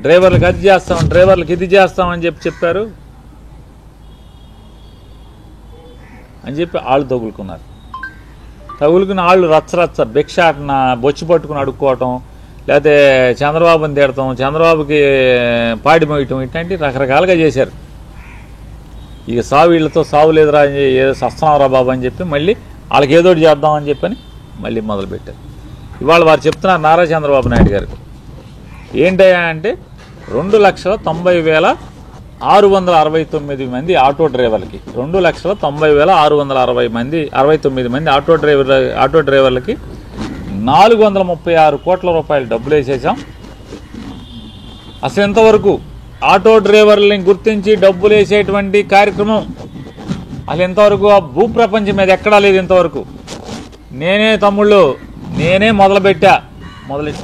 డ్రైవర్లకు అది చేస్తాం, డ్రైవర్లకు ఇది చేస్తామని చెప్పారు అని చెప్పి వాళ్ళు తగులుకున్నారు. తగులుకుని వాళ్ళు రచ్చరచ్చ భిక్షాటన, బొచ్చి పట్టుకుని అడుక్కోవటం, లేకపోతే చంద్రబాబుని తిడతాం, చంద్రబాబుకి పాడి మోయటం, ఇట్లాంటి రకరకాలుగా చేశారు. ఇక సావు వీళ్ళతో సావు లేదురా, ఏదో సస్తున్నావురా బాబు అని చెప్పి మళ్ళీ వాళ్ళకి ఏదోటి చేద్దామని చెప్పని మళ్ళీ మొదలుపెట్టారు. ఇవాళ వారు చెప్తున్నారు నారా చంద్రబాబు నాయుడు గారు ఏంటయ్యా అంటే 2,90,669 మంది ఆటో డ్రైవర్లకి, 2,90,669 మంది ఆటో డ్రైవర్లకి 436 కోట్ల రూపాయలు డబ్బులు వేసేసాం. అసలు ఎంతవరకు ఆటో డ్రైవర్లని గుర్తించి డబ్బులు వేసేటువంటి కార్యక్రమం అసలు ఎంతవరకు ఆ భూప్రపంచం మీద ఎక్కడా లేదు ఇంతవరకు. నేనే తమ్ముళ్ళు నేనే మొదలుపెట్టా,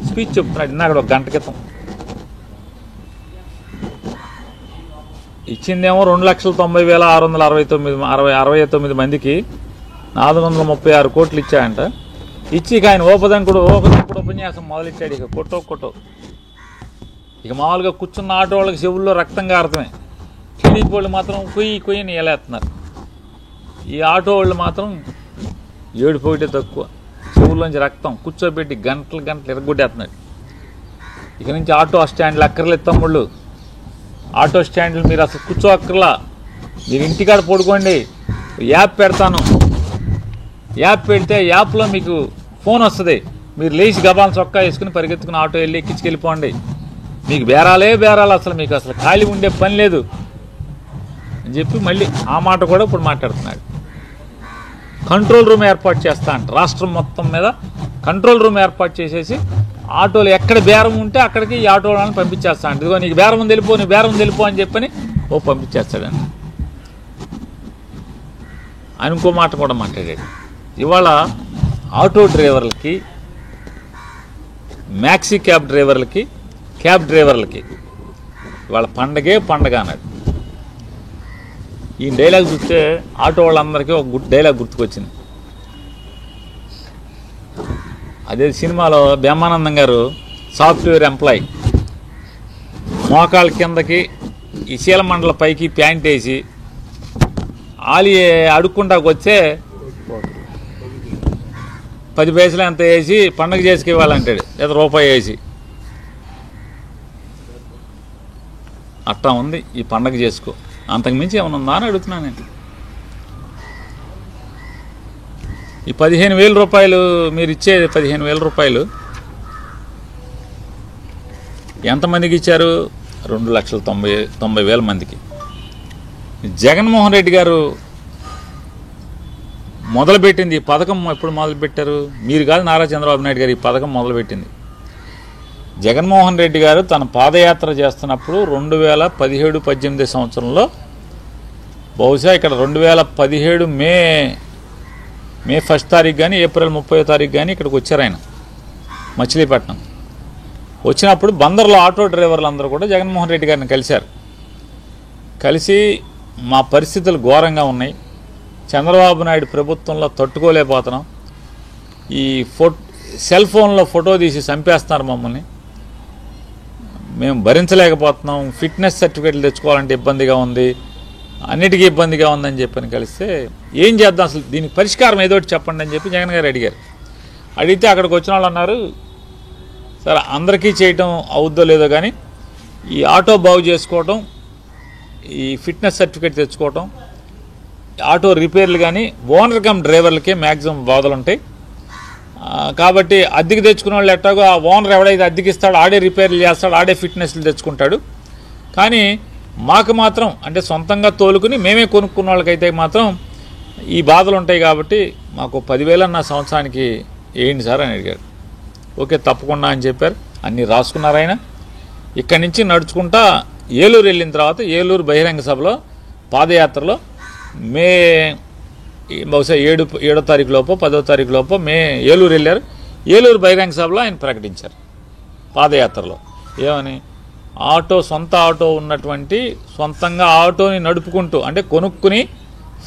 స్పీచ్ చెప్తున్నాడు ఇందాక ఒక గంట క్రితం. ఇచ్చిందేమో 2,90,669 మందికి 436 కోట్లు ఇచ్చాయంట. ఇచ్చి ఆయన ఒకదంకుడు ఉపన్యాసం మొదలెట్టాడు. ఇక కొట్టో ఇక మామూలుగా కూర్చున్న ఆటో వాళ్ళకి చెవుల్లో రక్తం కారతమే. టీడీపీ వాళ్ళు మాత్రం కొయ్యని ఎలేస్తున్నారు. ఈ ఆటో వాళ్ళు మాత్రం ఏడుపోయితే తక్కువ, చెవుల్లోంచి రక్తం కూర్చోబెట్టి గంటలు ఎరగొట్టేస్తున్నాడు. ఇక నుంచి ఆటో స్టాండ్లు అక్కర్లేదు తమ్ముళ్ళు, ఆటో స్టాండ్లు మీరు అసలు కూర్చో అక్కర్లా, మీరు ఇంటికాడ పడుకోండి. యాప్ పెడతాను, యాప్ పెడితే యాప్లో మీకు ఫోన్ వస్తుంది, మీరు లేచి గబాలను చొక్కా వేసుకుని పరిగెత్తుకుని ఆటో వెళ్ళి ఎక్కించుకెళ్ళిపోండి. మీకు బేరాలు అసలు మీకు అసలు ఖాళీ ఉండే పని లేదు అని చెప్పి మళ్ళీ ఆ మాట కూడా ఇప్పుడు మాట్లాడుతున్నాడు. కంట్రోల్ రూమ్ ఏర్పాటు చేస్తా అంట, రాష్ట్రం మొత్తం మీద కంట్రోల్ రూమ్ ఏర్పాటు చేసేసి ఆటోలు ఎక్కడ బేరం ఉంటే అక్కడికి ఈ ఆటో వాళ్ళని పంపించేస్తా అంట. ఇదిగో నీకు బేరం తెలిపో అని చెప్పని పంపించేస్తాడండి. ఆయన ఇంకో మాట కూడా మాట్లాడాడు. ఇవాళ ఆటో డ్రైవర్లకి, మ్యాక్సీ క్యాబ్ డ్రైవర్లకి ఇవాళ పండగ అన్నాడు. ఈ డైలాగ్ చూస్తే ఆటో వాళ్ళందరికీ ఒక డైలాగ్ గుర్తుకొచ్చింది. అదే సినిమాలో బ్రహ్మానందం గారు సాఫ్ట్వేర్ ఎంప్లాయీ మోకాళ్ళ కిందకి ఈ శీలమండల పైకి ప్యాంట్ వేసి ఆలి అడుక్కుంటాకు వచ్చే 10 పైసలు ఎంత వేసి పండగ చేసుకెళ్ళాలంటాడు, లేదా రూపాయి వేసి. అట్టా ఉంది ఈ పండగ చేసుకో, అంతకుమించి ఏమైనా ఉందా అని అడుగుతున్నాను నేను. ఈ 15,000 రూపాయలు మీరు ఇచ్చే 15,000 రూపాయలు ఎంతమందికి ఇచ్చారు? 2,90,000 మందికి. జగన్మోహన్ రెడ్డి గారు మొదలుపెట్టింది ఈ పథకం ఎప్పుడు మొదలుపెట్టారు? మీరు కాదు, నారా చంద్రబాబు నాయుడు గారు ఈ పథకం మొదలుపెట్టింది. జగన్మోహన్ రెడ్డి గారు తన పాదయాత్ర చేస్తున్నప్పుడు 2017-18 సంవత్సరంలో, బహుశా ఇక్కడ 2017 మే 1 తారీఖు కానీ ఏప్రిల్ 30 తారీఖు కానీ ఇక్కడికి వచ్చారు ఆయన, మచిలీపట్నం. వచ్చినప్పుడు బందర్లో ఆటో డ్రైవర్లు అందరూ కూడా జగన్మోహన్ రెడ్డి గారిని కలిసి మా పరిస్థితులు ఘోరంగా ఉన్నాయి, చంద్రబాబు నాయుడు ప్రభుత్వంలో తట్టుకోలేకపోతున్నాం, ఈ సెల్ ఫోన్లో ఫోటో తీసి చంపేస్తున్నారు మమ్మల్ని, మేము భరించలేకపోతున్నాం, ఫిట్నెస్ సర్టిఫికేట్లు తెచ్చుకోవాలంటే ఇబ్బందిగా ఉంది, అన్నిటికీ ఇబ్బందిగా ఉందని చెప్పని కలిస్తే ఏం చేద్దాం, అసలు దీనికి పరిష్కారం ఏదో ఒకటి చెప్పండి అని చెప్పి జగన్ గారు అడిగితే అక్కడికి వచ్చిన వాళ్ళు అన్నారు, సరే అందరికీ చేయటం అవుద్దో లేదో కానీ ఈ ఆటో బాగు చేసుకోవటం, ఈ ఫిట్నెస్ సర్టిఫికేట్ తెచ్చుకోవటం, ఆటో రిపేర్లు కానీ ఓనర్ కమ్ డ్రైవర్లకే మ్యాక్సిమం బాధలు ఉంటాయి. కాబట్టి అద్దెకి తెచ్చుకున్న వాళ్ళు ఎట్టాగో ఆ ఓనర్ ఎవడైతే అద్దెకి ఇస్తాడో ఆడే రిపేర్లు చేస్తాడు, ఆడే ఫిట్నెస్లు తెచ్చుకుంటాడు. కానీ మాకు మాత్రం అంటే సొంతంగా తోలుకుని మేమే కొనుక్కున్న వాళ్ళకైతే మాత్రం ఈ బాధలు ఉంటాయి. కాబట్టి మాకు 10,000 అన్న సంవత్సరానికి వేయండి సార్ అని అడిగాడు. ఓకే తప్పకుండా అని చెప్పారు. అన్నీ రాసుకున్నారు ఆయన. ఇక్కడి నుంచి నడుచుకుంటా ఏలూరు వెళ్ళిన తర్వాత ఏలూరు బహిరంగ సభలో పాదయాత్రలో బహుశా 7వ తారీఖు లోపో 10వ తారీఖు లోపో ఏలూరు వెళ్ళారు. ఏలూరు బహిరంగ సభలో ఆయన ప్రకటించారు పాదయాత్రలో ఏమని, సొంత ఆటో ఉన్నటువంటి, సొంతంగా ఆటోని నడుపుకుంటూ అంటే కొనుక్కుని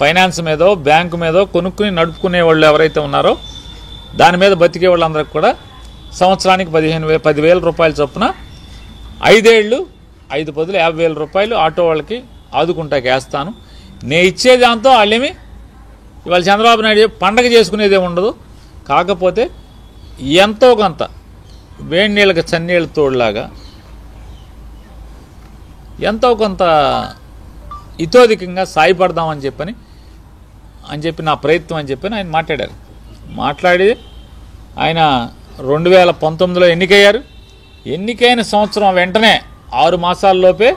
ఫైనాన్స్ మీదో బ్యాంకు మీదో కొనుక్కుని నడుపుకునే వాళ్ళు ఎవరైతే ఉన్నారో దాని మీద బతికే వాళ్ళందరికీ కూడా సంవత్సరానికి 10,000 రూపాయల చొప్పున 5 ఏళ్ళు 5 బదులు 50,000 రూపాయలు ఆటో వాళ్ళకి ఆదుకుంటాకి వేస్తాను. నేను ఇచ్చే దాంతో వాళ్ళేమి ఇవాళ చంద్రబాబు నాయుడు పండగ చేసుకునేదే ఉండదు. కాకపోతే ఎంతో కొంత వేడి నీళ్ళకి చన్నీళ్ళ తోడులాగా ఎంతో కొంత ఇతోధికంగా సాయపడదామని చెప్పి నా ప్రయత్నం అని చెప్పి ఆయన మాట్లాడారు. మాట్లాడి ఆయన 2019లో ఎన్నికయ్యారు. ఎన్నికైన సంవత్సరం వెంటనే 6 మాసాల్లోపే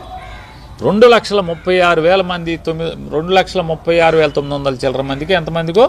2,36,000 మంది 2,36,900 చిల్లర మందికి ఎంతమందికో